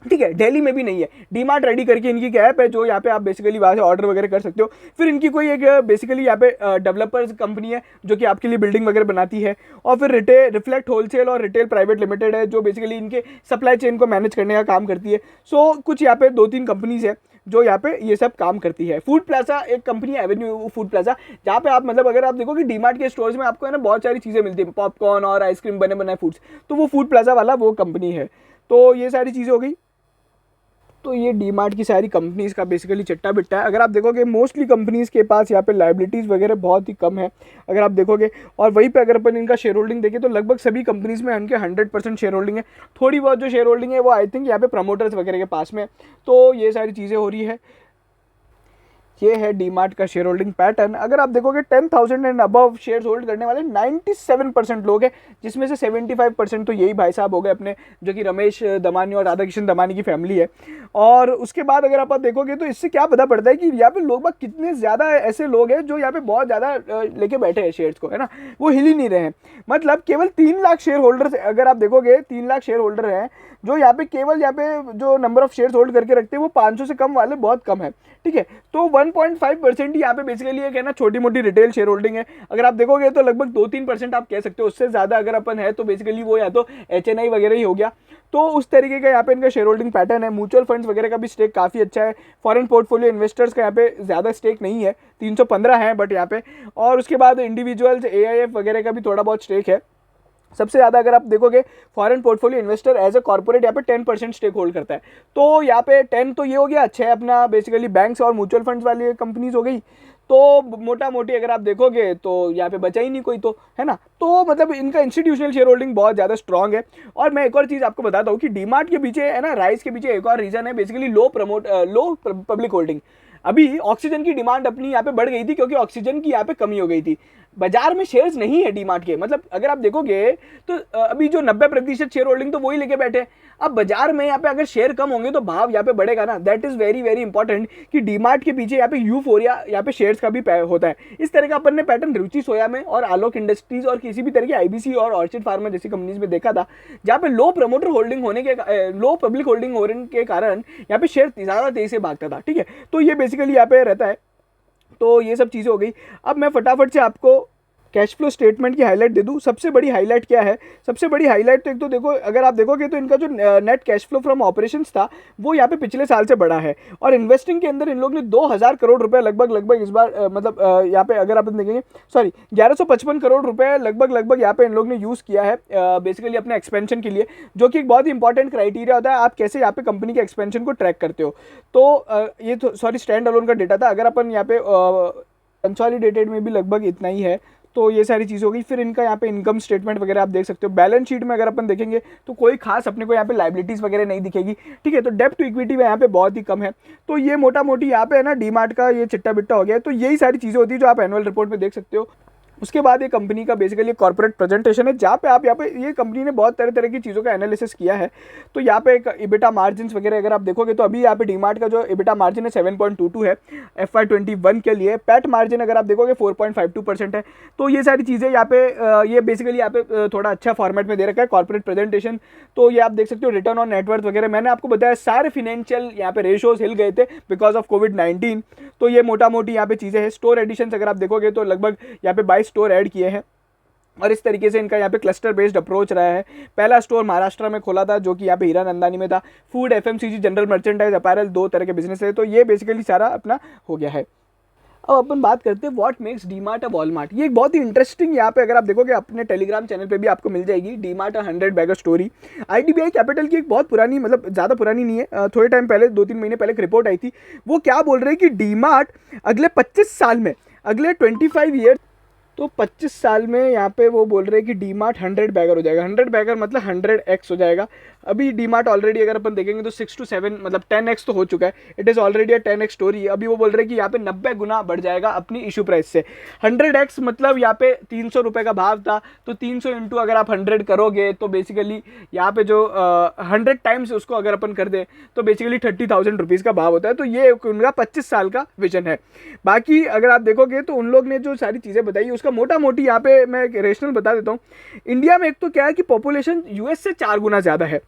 ठीक है। दिल्ली में भी नहीं है। डीमार्ट रेडी करके इनकी एक ऐप है जो यहाँ पे आप बेसिकली वहाँ से ऑर्डर वगैरह कर सकते हो। फिर इनकी कोई एक बेसिकली यहाँ पे डेवलपर्स कंपनी है जो कि आपके लिए बिल्डिंग वगैरह बनाती है। और फिर रिफ्लेक्ट होलसेल और रिटेल प्राइवेट लिमिटेड है जो बेसिकली इनके सप्लाई चेन को मैनेज करने का काम करती है। सो कुछ यहाँ पे 2-3 कंपनीज है जो यहाँ पे ये सब काम करती है। फूड प्लाजा एक कंपनी है, एवेन्यू फूड प्लाजा, जहाँ पे आप मतलब अगर आप देखो कि डीमार्ट के स्टोर्स में आपको है ना बहुत सारी चीज़ें मिलती है, पॉपकॉर्न और आइसक्रीम बने बनाए फूड्स, तो वो फूड प्लाजा वाला वो कंपनी है। तो ये सारी चीज़ें हो गई। तो ये डीमार्ट की सारी कंपनीज़ का बेसिकली चट्टा बिट्टा है। अगर आप देखोगे मोस्टली कंपनीज़ के पास यहाँ पे लाइबिलिटीज़ वगैरह बहुत ही कम है अगर आप देखोगे। और वहीं पे अगर अपन इनका शेयर होल्डिंग देखें तो लगभग सभी कंपनीज़ में उनके 100% शेयर होल्डिंग है। थोड़ी बहुत जो शेयर होल्डिंग है वो आई थिंक यहाँ पे प्रमोटर्स वगैरह के पास में। तो ये सारी चीज़ें हो रही है। ये है डीमार्ट का शेयर होल्डिंग पैटर्न। अगर आप देखोगे 10,000 एंड अबव शेयर होल्ड करने वाले 97% लोग हैं, जिसमें से 75% तो यही भाई साहब हो गए अपने, जो कि रमेश दमानी और राधाकिशन दमानी की फैमिली है। और उसके बाद अगर आप देखोगे तो इससे क्या पता पड़ता है कि यहाँ पे लोग बाग कितने ज़्यादा ऐसे लोग हैं जो यहाँ पे बहुत ज़्यादा लेके बैठे हैं शेयर्स को, है ना, वो हिल ही नहीं रहे हैं। मतलब केवल 3 लाख शेयर होल्डर्स, अगर आप देखोगे 3 लाख शेयर होल्डर हैं जो यहाँ पे केवल यहाँ पे जो नंबर ऑफ शेयर्स होल्ड करके रखते हैं वो 500 से कम वाले बहुत कम है, ठीक है। तो 1.5% ही यहाँ पे बेसिकली एक है ना छोटी मोटी रिटेल शेयर होल्डिंग है। अगर आप देखोगे तो लगभग 2-3% आप कह सकते हो, उससे ज़्यादा अगर अपन है तो बेसिकली वो या तो HNI वगैरह ही हो गया। तो उस तरीके का यहाँ पे इनका शेयर होल्डिंग पैटर्न है। म्यूचुअल फंड्स वगैरह का भी स्टेक काफ़ी अच्छा है। फॉरेन पोर्टफोलियो इन्वेस्टर्स का यहाँ पे ज़्यादा स्टेक नहीं है, 315 है बट यहाँ पे। और उसके बाद इंडिविजुअल्स AIF वगैरह का भी थोड़ा बहुत स्टेक है। सबसे ज़्यादा अगर आप देखोगे foreign portfolio investor as a corporate यहाँ पे 10% स्टेक होल्ड करता है। तो यहाँ पे 10 तो ये हो गया, अच्छा है अपना बेसिकली बैंक्स और म्यूचुअल फंड्स वाली कंपनीज हो गई। तो मोटा मोटी अगर आप देखोगे तो यहाँ पे बचा ही नहीं कोई, तो है ना। तो मतलब इनका इंस्टीट्यूशनल शेयर होल्डिंग बहुत ज़्यादा स्ट्रॉन्ग है। और मैं एक और चीज़ आपको बताता हूँ कि डीमार्ट के पीछे है ना, राइज के पीछे एक और रीज़न है बेसिकली लो पब्लिक होल्डिंग। अभी ऑक्सीजन की डिमांड अपनी यहाँ पे बढ़ गई थी क्योंकि ऑक्सीजन की यहाँ पे कमी हो गई थी। बाजार में शेयर्स नहीं है डीमार्ट के, मतलब अगर आप देखोगे तो अभी जो 90% शेयर होल्डिंग तो वही लेके बैठे। अब बाजार में यहाँ पे अगर शेयर कम होंगे तो भाव यहाँ पे बढ़ेगा ना, that is very very important कि डीमार्ट के पीछे यहाँ पे यूफोरिया यहाँ पे शेयर्स का भी होता है। इस तरह का अपन ने पैटर्न रुचि सोया में और आलोक इंडस्ट्रीज और किसी भी तरह की IBC और ऑर्चिड फार्मा जैसी कंपनीज में देखा था, जहाँ पे लो प्रमोटर होल्डिंग होने के लो पब्लिक होल्डिंग होने के कारण यहाँ पे शेयर ज़्यादा तेजी से भागता था, ठीक है। तो ये बेसिकली यहाँ पे रहता है। तो ये सब चीज़ें हो गई। अब मैं फटाफट से आपको कैश फ्लो स्टेटमेंट की हाईलाइट दे दूं। सबसे बड़ी हाईलाइट क्या है? सबसे बड़ी हाईलाइट तो एक तो देखो, अगर आप देखोगे तो इनका जो net cash flow from operations था वो यहाँ पे पिछले साल से बढ़ा है। और इन्वेस्टिंग के अंदर इन लोग ने 2000 करोड़ रुपए लगभग इस बार मतलब यहाँ पे अगर आप देखेंगे 1155 करोड़ रुपए लगभग यहाँ पे इन लोग ने यूज़ किया है बेसिकली अपने एक्सपेंशन के लिए, जो कि एक बहुत ही इंपॉर्टेंट क्राइटेरिया होता है आप कैसे यहाँ पे कंपनी के एक्सपेंशन को ट्रैक करते हो। तो ये तो स्टैंड अलोन का डेटा था। अगर अपन यहाँ पे कंसोलिडेटेड में भी लगभग इतना ही है। तो ये सारी चीज़ हो गई। फिर इनका यहाँ पे इनकम स्टेटमेंट वगैरह आप देख सकते हो। बैलेंस शीट में अगर अपन देखेंगे तो कोई खास अपने को यहाँ पे लाइबिलिटीज़ वगैरह नहीं दिखेगी, ठीक है। तो डेब्ट टू इक्विटी में यहाँ पे बहुत ही कम है। तो ये मोटा मोटी यहाँ पे है ना डीमार्ट का ये चिट्टा बिट्टा हो गया है। तो यही सारी चीज़ें होती है जो आप एनुअल रिपोर्ट में देख सकते हो। उसके बाद ये कंपनी का बेसिकली कॉर्पोरेट प्रेजेंटेशन है, जहाँ पे आप यहाँ पे ये कंपनी ने बहुत तरह तरह की चीज़ों का एनालिसिस किया है। तो यहाँ पे एक इबिटा मार्जिन वगैरह अगर आप देखोगे तो अभी यहाँ पे डीमार्ट का जो इबिटा मार्जिन है 7.22 है FY21 के लिए। पैट मार्जिन अगर आप देखोगे 4.52% है। तो ये सारी चीज़ें यहाँ पे ये बेसिकली यहाँ पे थोड़ा अच्छा फॉर्मेट में दे रखा है कॉर्पोरेट प्रेजेंटेशन। तो ये आप देख सकते हो रिटर्न ऑन नेटवर्थ वगैरह, मैंने आपको बताया सारे फिनेंशियल यहाँ पे रेशियोज हिल गए थे बिकॉज ऑफ कोविड-19। तो ये मोटा मोटी यहाँ पे चीज़ें हैं। स्टोर एडिशंस अगर आप देखोगे तो लगभग यहाँ पे 22 स्टोर ऐड किए हैं और इस तरीके से इनका यहाँ पे क्लस्टर बेस्ड अप्रोच रहा है। पहला स्टोर महाराष्ट्र में खोला था जो कि यहाँ पे हीरानंदानी में था। Food, FMCG, general merchandise, apparel, 2 तरह के बिजनेस है। तो ये बेसिकली सारा अपना हो गया है। अब अपन बात करते हैं what makes DMart a Walmart. ये एक बहुत ही इंटरेस्टिंग यहाँ पे अगर आप देखोगे अपने टेलीग्राम चैनल पे भी आपको मिल जाएगी DMart 100 bagger story. IDBI capital की एक बहुत पुरानी, मतलब ज़्यादा पुरानी नहीं है, थोड़े टाइम पहले 2-3 महीने पहले एक रिपोर्ट आई थी। वो क्या बोल रहे हैं कि डीमार्ट अगले 25 साल में, अगले 25 ईयर, तो 25 साल में यहाँ पे वो बोल रहे हैं कि डीमार्ट 100 बैगर हो जाएगा। 100 बैगर मतलब 100x हो जाएगा। अभी डीमार्ट ऑलरेडी अगर अपन देखेंगे तो 6 to 7 मतलब 10x तो हो चुका है। It is already a 10x story. अभी वो बोल रहे हैं कि यहाँ पे 90 गुना बढ़ जाएगा अपनी इशू प्राइस से। 100x मतलब यहाँ पे 300 रुपये का भाव था, तो 300 इंटू अगर आप 100 करोगे तो बेसिकली यहाँ पे जो 100 टाइम्स उसको अगर अपन कर दे तो बेसिकली 30,000 रुपीज़ का भाव होता है। तो ये उनका 25 साल का विजन है। बाकी अगर आप देखोगे तो उन लोग ने जो सारी चीज़ें बताई उसका मोटा मोटी यहाँ पे मैं रेशनल बता देता हूँ। इंडिया में एक तो क्या है कि पॉपुलेशन US से 4 गुना ज़्यादा है,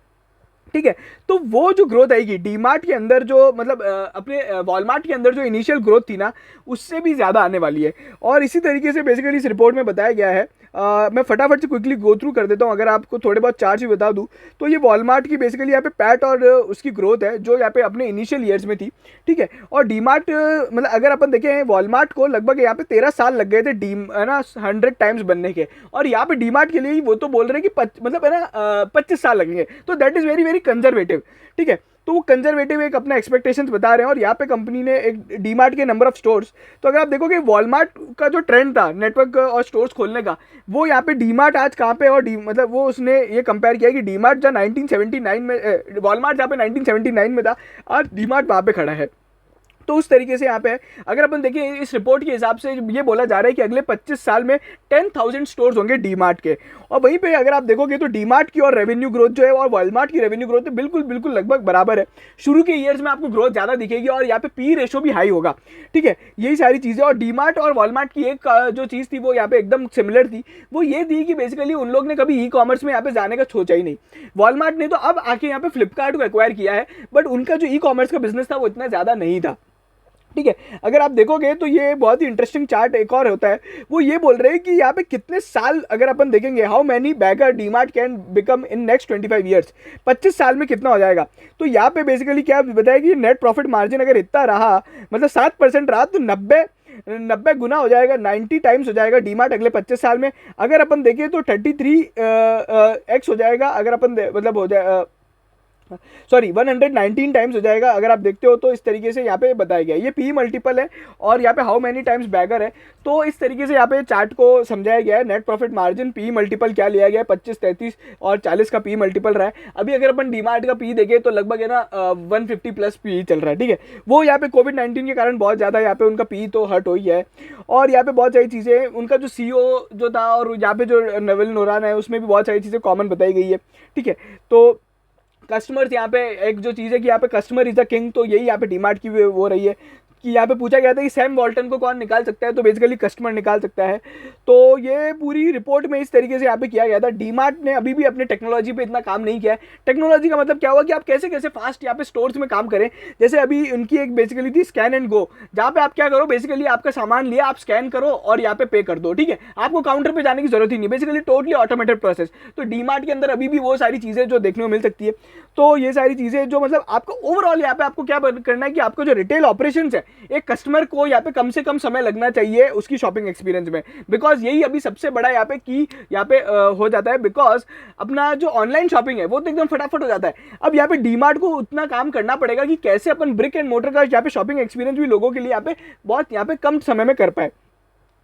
ठीक है। तो वो जो ग्रोथ आएगी डीमार्ट के अंदर, जो मतलब अपने वॉलमार्ट के अंदर जो इनिशियल ग्रोथ थी ना, उससे भी ज़्यादा आने वाली है। और इसी तरीके से बेसिकली इस रिपोर्ट में बताया गया है। मैं फटाफट से क्विकली गो थ्रू कर देता हूँ। अगर आपको थोड़े बहुत चार्ज भी बता दूँ तो ये वॉलमार्ट की बेसिकली यहाँ पे पैट और उसकी ग्रोथ है जो यहाँ पे अपने इनिशियल ईयर्स में थी, ठीक है। और डीमार्ट मतलब अगर अपन देखें वॉलमार्ट को लगभग यहाँ पे 13 साल लग गए थे है ना 100 टाइम्स बनने के, और यहाँ पे डीमार्ट के लिए ही वो तो बोल रहे हैं कि मतलब है ना 25 साल लगेंगे। तो that is very very conservative, ठीक है। तो वो कंजर्वेटिव एक अपना एक्सपेक्टेशंस बता रहे हैं। और यहाँ पे कंपनी ने एक डीमार्ट के नंबर ऑफ स्टोर्स, तो अगर आप देखोगे वॉलमार्ट का जो ट्रेंड था नेटवर्क और स्टोर्स खोलने का, वो यहाँ पे डीमार्ट आज कहाँ पे, और मतलब वो उसने ये कंपेयर किया कि डीमार्ट जहाँ 1979 में, वॉलमार्ट जहाँ पे 1979 में था, आज डीमार्ट वहाँ पे खड़ा है। तो उस तरीके से यहाँ पे अगर अपन देखें इस रिपोर्ट के हिसाब से ये बोला जा रहा है कि अगले 25 साल में 10,000 स्टोर्स होंगे डीमार्ट के। और वहीं पे अगर आप देखोगे तो डीमार्ट की और रेवेन्यू ग्रोथ जो है और वॉलमार्ट की रेवेन्यू ग्रोथ बिल्कुल बिल्कुल लगभग बराबर है। शुरू के ईयर्स में आपको ग्रोथ ज़्यादा दिखेगी और यहाँ पे पी रेशो भी हाई होगा, ठीक है। यही सारी चीज़ें। और डीमार्ट और वॉलमार्ट की एक जो चीज़ थी वो यहाँ पे एकदम सिमिलर थी। वो ये थी कि बेसिकली उन लोग ने कभी ई-कॉमर्स में यहाँ पे जाने का सोचा ही नहीं। वॉलमार्ट ने तो अब आके यहाँ पे फ्लिपकार्ट को एक्वायर किया है, बट उनका जो ई-कॉमर्स का बिजनेस था वो इतना ज़्यादा नहीं था, ठीक है। अगर आप देखोगे तो ये बहुत ही इंटरेस्टिंग चार्ट एक और होता है। वो ये बोल रहे हैं कि यहाँ पे कितने साल अगर अपन देखेंगे, how many bagger DMart can become in next 25 years, 25 साल में कितना हो जाएगा। तो यहाँ पे बेसिकली क्या बताया कि नेट प्रॉफिट मार्जिन अगर इतना रहा, मतलब 7% रहा, तो 90 गुना हो जाएगा, 90 टाइम्स हो जाएगा डीमार्ट अगले 25 साल में। अगर अपन देखें तो 33x हो जाएगा, अगर अपन मतलब हो जाए 119 टाइम्स हो जाएगा अगर आप देखते हो। तो इस तरीके से यहाँ पे बताया गया है। ये पी मल्टीपल है और यहाँ पे हाउ मैनी टाइम्स बैगर है। तो इस तरीके से यहाँ पे चार्ट को समझाया गया है। Net profit margin P multiple क्या लिया गया है, 25, 33 और 40 का पी मल्टीपल रहा है। अभी अगर अपन डीमार्ट का पी देखें तो लगभग है ना 150 प्लस पी चल रहा है, ठीक है। वो यहाँ पे कोविड-19 के कारण बहुत ज़्यादा यहाँ पे उनका पी तो हर्ट हो ही है। और यहाँ पे बहुत सारी चीज़ें, उनका जो CEO जो था और यहाँ पे जो नवल नोरान है उसमें भी बहुत सारी चीज़ें कॉमन बताई गई है, ठीक है। तो कस्टमर्स यहाँ पे एक जो चीज़ है कि यहाँ पे कस्टमर इज द किंग, तो यही यहाँ पे डीमार्ट की वो रही है कि यहाँ पे पूछा गया था कि सैम वॉल्टन को कौन निकाल सकता है, तो बेसिकली कस्टमर निकाल सकता है। तो ये पूरी रिपोर्ट में इस तरीके से यहाँ पे किया गया था। डीमार्ट ने अभी भी अपने टेक्नोलॉजी पे इतना काम नहीं किया है। टेक्नोलॉजी का मतलब क्या हुआ कि आप कैसे कैसे फास्ट यहाँ पे स्टोर्स में काम करें। जैसे अभी उनकी एक बेसिकली थी स्कैन एंड गो, जहाँ पे आप क्या करो, बेसिकली आपका सामान लिया, आप स्कैन करो और यहाँ पे पे कर दो, ठीक है। आपको काउंटर पे जाने की जरूरत ही नहीं, बेसिकली टोटली ऑटोमेटेड प्रोसेस। तो डीमार्ट के अंदर अभी भी वो सारी चीज़ें जो देखने को मिल सकती है। तो ये सारी चीज़ें जो मतलब आपको ओवरऑल यहाँ पे आपको क्या करना है कि आपको जो रिटेल ऑपरेशंस है, एक कस्टमर को यहाँ पे कम से कम समय लगना चाहिए उसकी शॉपिंग एक्सपीरियंस में, बिकॉज यही अभी सबसे बड़ा यहाँ पे की यहाँ पे हो जाता है। बिकॉज अपना जो ऑनलाइन शॉपिंग है वो तो एकदम फटाफट हो जाता है। अब यहाँ पे डीमार्ट को उतना काम करना पड़ेगा कि कैसे अपन ब्रिक एंड मोटर का यहाँ पे शॉपिंग एक्सपीरियंस भी लोगों के लिए यहाँ पे बहुत यहाँ पे कम समय में कर पाए,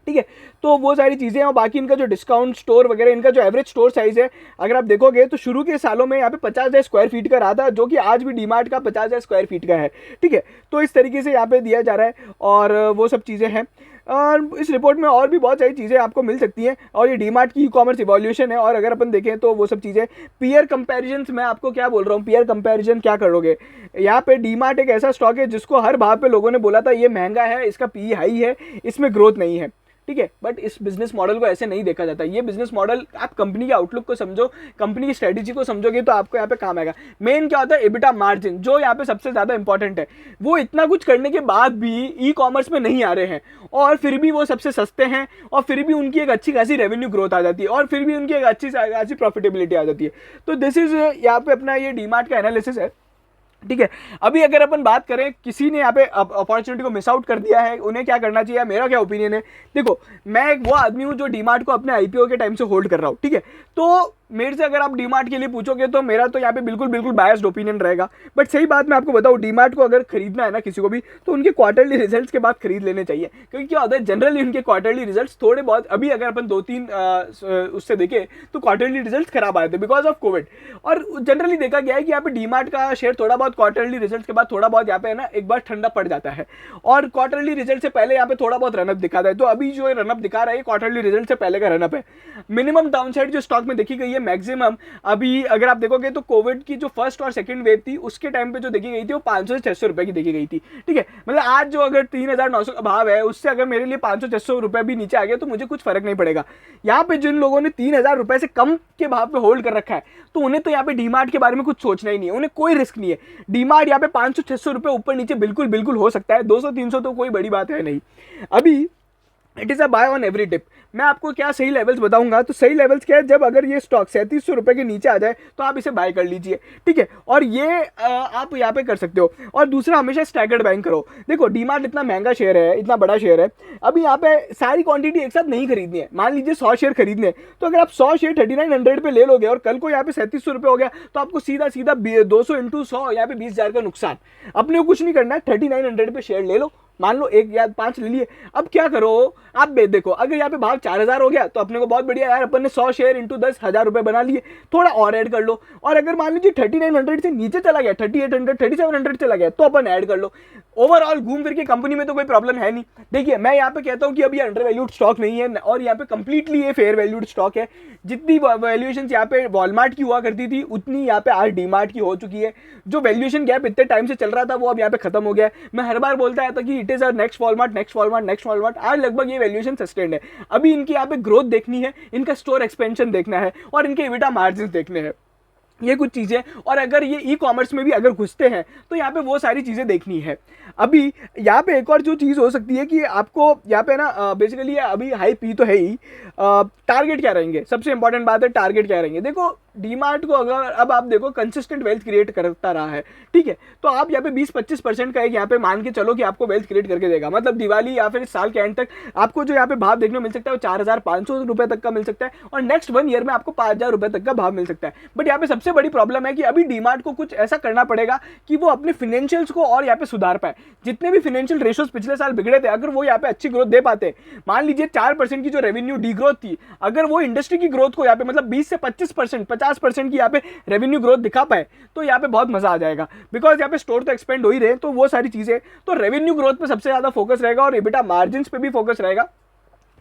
ठीक है। तो वो सारी चीज़ें हैं। और बाकी इनका जो डिस्काउंट स्टोर वगैरह, इनका जो एवरेज स्टोर साइज़ है अगर आप देखोगे तो शुरू के सालों में यहाँ पे 50,000 स्क्वायर फीट का रहा था, जो कि आज भी डीमार्ट का 50,000 स्क्वायर फीट का है, ठीक है। तो इस तरीके से यहाँ पे दिया जा रहा है और वो सब चीज़ें हैं। और इस रिपोर्ट में और भी बहुत सारी चीज़ें आपको मिल सकती हैं, और ये डीमार्ट की ई कॉमर्स इवोल्यूशन है। और अगर अपन देखें तो वो सब चीज़ें पीयर कंपैरिजन, मैं आपको क्या बोल रहा हूँ, पीयर कंपैरिजन क्या करोगे, यहाँ पे डीमार्ट एक ऐसा स्टॉक है जिसको हर भाव पे लोगों ने बोला था ये महंगा है, इसका पी हाई है, इसमें ग्रोथ नहीं है, ठीक है। बट इस बिजनेस मॉडल को ऐसे नहीं देखा जाता। ये बिजनेस मॉडल आप कंपनी के आउटलुक को समझो, कंपनी की स्ट्रेटेजी को समझोगे तो आपको यहाँ पे काम आएगा। मेन क्या होता है, एबिटा मार्जिन, जो यहाँ पे सबसे ज़्यादा इंपॉर्टेंट है। वो इतना कुछ करने के बाद भी ई कॉमर्स में नहीं आ रहे हैं, और फिर भी वो सबसे सस्ते हैं, और फिर भी उनकी एक अच्छी खासी रेवेन्यू ग्रोथ आ जाती है, और फिर भी उनकी एक अच्छी खासी प्रॉफिटेबिलिटी आ जाती है। तो दिस इज यहाँ पे अपना ये डीमार्ट का एनालिसिस है, ठीक है। अभी अगर अपन बात करें किसी ने यहाँ पे अपॉर्चुनिटी को मिस आउट कर दिया है, उन्हें क्या करना चाहिए, मेरा क्या ओपिनियन है। देखो, मैं एक वो आदमी हूँ जो डीमार्ट को अपने आईपीओ के टाइम से होल्ड कर रहा हूँ, ठीक है। तो मेरे से अगर आप डीमार्ट के लिए पूछोगे तो मेरा तो यहाँ पे बिल्कुल बिल्कुल बायस्ड ओपिनियन रहेगा। बट सही बात मैं आपको बताऊँ, डीमार्ट को अगर खरीदना है ना किसी को भी, तो उनके क्वार्टरली रिजल्ट्स के बाद खरीद लेने चाहिए। क्योंकि क्या होता है, जनरली उनके क्वार्टरली रिजल्ट्स थोड़े बहुत, अभी अगर अपन 2-3 उससे देखें तो क्वार्टरली रिजल्ट्स खराब आए थे बिकॉज ऑफ कोविड। और जनरली देखा गया है कि यहाँ पे डीमार्ट का शेयर थोड़ा बहुत क्वार्टरली रिजल्ट्स के बाद थोड़ा बहुत यहाँ पे है ना एक बार ठंडा पड़ जाता है, और क्वार्टरली रिजल्ट से पहले यहाँ पे थोड़ा बहुत रनअप दिखाता है। तो अभी जो रनअप दिखा रहा है क्वार्टरली रिजल्ट से पहले का रनअप है। मिनिमम डाउनसाइड जो स्टॉक में देखी गई है मैक्सिमम, अभी अगर आप देखोगे तो कोविड की जो फर्स्ट और सेकंड वेव थी उसके टाइम पे जो देखी गई थी वो 500 से 600 रुपए की देखी गई थी, ठीक है। मतलब आज जो अगर 3,900 का भाव है, उससे अगर मेरे लिए 500-600 रुपए भी नीचे आ गया तो मुझे कुछ फर्क नहीं पड़ेगा। यहाँ पे जिन लोगों ने 3,000 रुपए से कम के भाव पे होल्ड कर रखा है, तो उन्हें तो यहाँ पे डीमार्ट के बारे में कुछ सोचना ही नहीं है, उन्हें कोई रिस्क नहीं है। डीमार्ट यहाँ पे 500-600 रुपए ऊपर नीचे बिल्कुल बिल्कुल हो सकता है, 200-300 तो कोई बड़ी बात है नहीं। अभी it is a buy on every dip. मैं आपको क्या सही लेवल्स बताऊंगा, तो सही लेवल्स क्या है, जब अगर ये स्टॉक 3700 रुपए के नीचे आ जाए तो आप इसे बाय कर लीजिए, ठीक है। और ये आप यहाँ पे कर सकते हो। और दूसरा, हमेशा स्टैगर्ड बाइंग करो। देखो, डीमार्ट इतना महंगा शेयर है, इतना बड़ा शेयर है, अभी यहाँ पे सारी क्वांटिटी एक साथ नहीं खरीदनी है। मान लीजिए 100 शेयर खरीदने, तो अगर आप 100 शेयर 3900 पे ले लोगे और कल को यहाँ पे 3700 रुपए हो गया, तो आपको सीधा सीधा 200 × 100 यहाँ पे 20,000 का नुकसान। अपने को कुछ नहीं करना है, 3900 पे शेयर ले लो, मान लो 1 या 5 ले लिए। अब क्या करो आप, देखो अगर यहाँ पे भाव 4,000 हो गया तो अपने को बहुत बढ़िया यार, अपन ने 100 शेयर इंटू 10 1,000 रुपए बना लिए, थोड़ा और ऐड कर लो। और अगर मान लीजिए 3900 से नीचे चला गया, 3800 3700 चला गया, तो अपन ऐड कर लो। ओवरऑल घूम फिर के कंपनी में तो कोई प्रॉब्लम है नहीं। देखिए, मैं यहाँ पे कहता हूँ कि अभी अंडर वैल्यूड स्टॉक नहीं है, और यहाँ पे कंप्लीटली ये फेयर वैल्यूड स्टॉक है। जितनी वैल्यूएशन यहाँ पे वॉलमार्ट की हुआ करती थी, उतनी यहाँ पे आज डीमार्ट की हो चुकी है। जो वैल्यूएशन गैप इतने टाइम से चल रहा था वो अब यहाँ पे खत्म हो गया है। मैं हर बार बोलता था कि it is a next Walmart, next Walmart, next Walmart. आज लगभग ये वैल्यूएशन सस्टेन्ड है। अभी इनकी यहाँ पे ग्रोथ देखनी है, इनका स्टोर एक्सपेंशन देखना है, और इनके एबिटा मार्जिन देखने हैं, ये कुछ चीज़ें। और अगर ये ई कॉमर्स में भी अगर घुसते हैं तो यहाँ पे वो सारी चीज़ें देखनी है। अभी यहाँ पे एक और जो चीज़ हो सकती है कि आपको यहाँ पे ना बेसिकली अभी हाई पी तो है ही, टारगेट क्या रहेंगे, सबसे इंपॉर्टेंट बात है टारगेट क्या रहेंगे। देखो, डीमार्ट को अगर अब आप देखो कंसिस्टेंट वेल्थ क्रिएट करता रहा है, ठीक है, तो आप यहाँ पे 20-25% का एक यहाँ पे मान के चलो कि आपको वेल्थ क्रिएट करके देगा। मतलब दिवाली या फिर इस साल के एंड तक आपको जो यहाँ पे भाव देखने को मिल सकता है वो 4,500 रुपए तक का मिल सकता है, और नेक्स्ट 1 ईयर में आपको 5,000 रुपए तक का भाव मिल सकता है। बट यहाँ पे सबसे बड़ी प्रॉब्लम है कि अभी डीमार्ट को कुछ ऐसा करना पड़ेगा कि वो अपने फिनेंशियल्स को और यहाँ पे सुधार पाए। जितने भी फिनेंशियल रेशियोज पिछले साल बिगड़े थे, अगर वो यहाँ पे अच्छी ग्रोथ दे पाते, मान लीजिए 4% की जो रेवेन्यू डी ग्रोथ थी, अगर वो इंडस्ट्री की ग्रोथ को यहाँ पे मतलब 20 से 25%, 50% की यहाँ पे रेवेन्यू ग्रोथ दिखा पाए, तो यहाँ पे बहुत मजा आ जाएगा। बिकॉज यहाँ पे स्टोर तो एक्सपेंड हो ही रहे, तो वो सारी चीजें, तो रेवेन्यू ग्रोथ पे सबसे ज्यादा फोकस रहेगा और एबिटा मार्जिन पे भी फोकस रहेगा।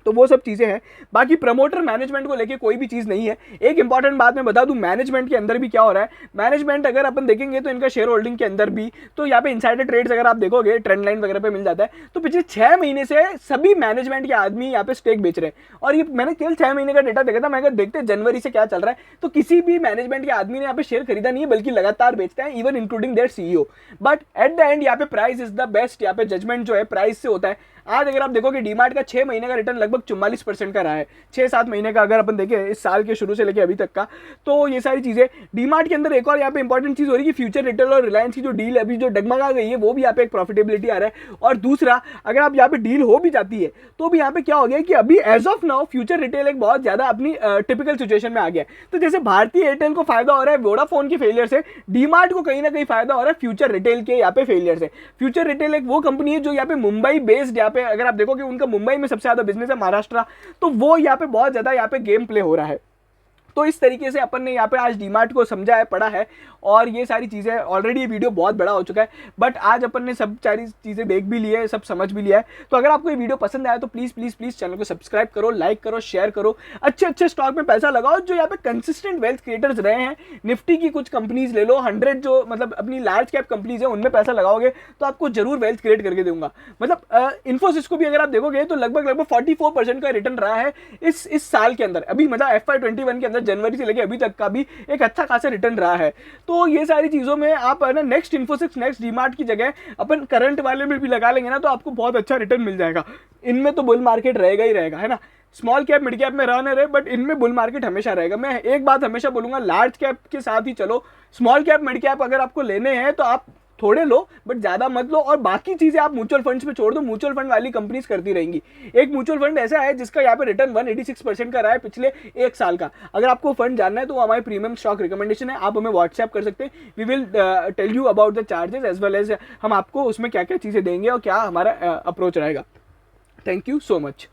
तो वो सब चीज़ें हैं। बाकी प्रमोटर मैनेजमेंट को लेके कोई भी चीज़ नहीं है। एक इंपॉर्टेंट बात मैं बता दूं, मैनेजमेंट के अंदर भी क्या हो रहा है, मैनेजमेंट अगर अपन देखेंगे तो इनका शेयर होल्डिंग के अंदर भी, तो यहाँ पे इनसाइडर ट्रेड्स अगर आप देखोगे ट्रेंड लाइन वगैरह पे मिल जाता है, तो पिछले 6 महीने से सभी मैनेजमेंट के आदमी यहाँ पे स्टेक बेच रहे हैं। और ये मैंने केवल 6 महीने का डेटा देखा था, मैं अगर देखते जनवरी से क्या चल रहा है, तो किसी भी मैनेजमेंट के आदमी ने यहाँ पे शेयर खरीदा नहीं है, बल्कि लगातार बेचता है, even including there CEO. But at the end यहाँ पे प्राइस इज द बेस्ट, यहाँ पे जजमेंट जो है प्राइस से होता है। आज अगर आप देखोगे डीमार्ट का 6 महीने का रिटर्न लगभग 44% का रहा है, 6-7 महीने का अगर अपन देखें इस साल के शुरू से लेके अभी तक का। तो ये सारी चीजें डीमार्ट के अंदर एक और यहाँ पे इंपॉर्टेंट चीज हो रही है कि फ्यूचर रिटेल और रिलायंस की जो डील अभी जो डगमगा गई है, वो भी यहाँ पे एक प्रॉफिटेबिलिटी आ रहा है। और दूसरा, अगर आप यहाँ पे डील हो भी जाती है तो भी यहाँ पे क्या हो गया कि अभी as of now Future Retail एक बहुत ज्यादा अपनी टिपिकल सिचुएशन में आ गया है। तो जैसे भारतीय एयरटेल को फायदा हो रहा है वोडाफोन के फेलियर से, डीमार्ट को कहीं ना कहीं फायदा हो रहा है फ्यूचर रिटेल के यहाँ पे फेलियर से। फ्यूचर रिटेल एक वो कंपनी है जो यहाँ पे मुंबई बेस्ड, यहाँ पे अगर आप देखोगे उनका मुंबई में सबसे ज्यादा बिजनेस है, महाराष्ट्र, तो वो यहाँ पे बहुत ज्यादा यहाँ पे गेम प्ले हो रहा है। तो इस तरीके से अपन ने यहाँ पे आज डीमार्ट को समझा है, पढ़ा है और ये सारी चीज़ें। ऑलरेडी ये वीडियो बहुत बड़ा हो चुका है, बट आज अपन ने सब सारी चीज़ें देख भी ली है, सब समझ भी लिया है। तो अगर आपको ये वीडियो पसंद आया तो प्लीज़ प्लीज़ प्लीज़ चैनल को सब्सक्राइब करो, लाइक करो, शेयर करो, अच्छे अच्छे स्टॉक में पैसा लगाओ जो यहाँ पे कंसिस्टेंट वेल्थ क्रिएटर्स रहे हैं। निफ्टी की कुछ कंपनीज ले लो, 100 जो मतलब अपनी लार्ज कैप कंपनीज है उनमें पैसा लगाओगे तो आपको जरूर वेल्थ क्रिएट करके दूंगा। मतलब इन्फोसिस को भी अगर आप देखोगे तो लगभग 44% का रिटर्न रहा है इस साल के अंदर। अभी मतलब FY21 के अंदर जनवरी से लेके अभी तक का भी एक अच्छा खासा रिटर्न रहा है। तो ये सारी चीज़ों में आप ना नेक्स्ट इन्फोसिस, नेक्स्ट डीमार्ट की जगह अपन करंट वाले में भी लगा लेंगे ना तो आपको बहुत अच्छा रिटर्न मिल जाएगा। इनमें तो बुल मार्केट रहेगा ही रहेगा, है ना। स्मॉल कैप मिड कैप में रहने रहे, बट इनमें बुल मार्केट हमेशा रहेगा। मैं एक बात हमेशा बोलूंगा, लार्ज कैप के साथ ही चलो। स्मॉल कैप मिड कैप अगर आपको लेने हैं तो आप थोड़े लो, बट ज़्यादा मत लो, और बाकी चीज़ें आप म्यूचुअल फंड्स पे छोड़ दो। म्यूचुअल फंड वाली कंपनीज करती रहेंगी। एक म्यूचुअल फंड ऐसा है जिसका यहाँ पे रिटर्न 186% का रहा है पिछले एक साल का। अगर आपको फंड जानना है तो हमारे प्रीमियम स्टॉक रिकमेंडेशन है, आप हमें व्हाट्सएप कर सकते हैं। We will tell you about the charges as well as हम आपको उसमें क्या क्या चीज़ें देंगे और क्या हमारा अप्रोच रहेगा। Thank you so much.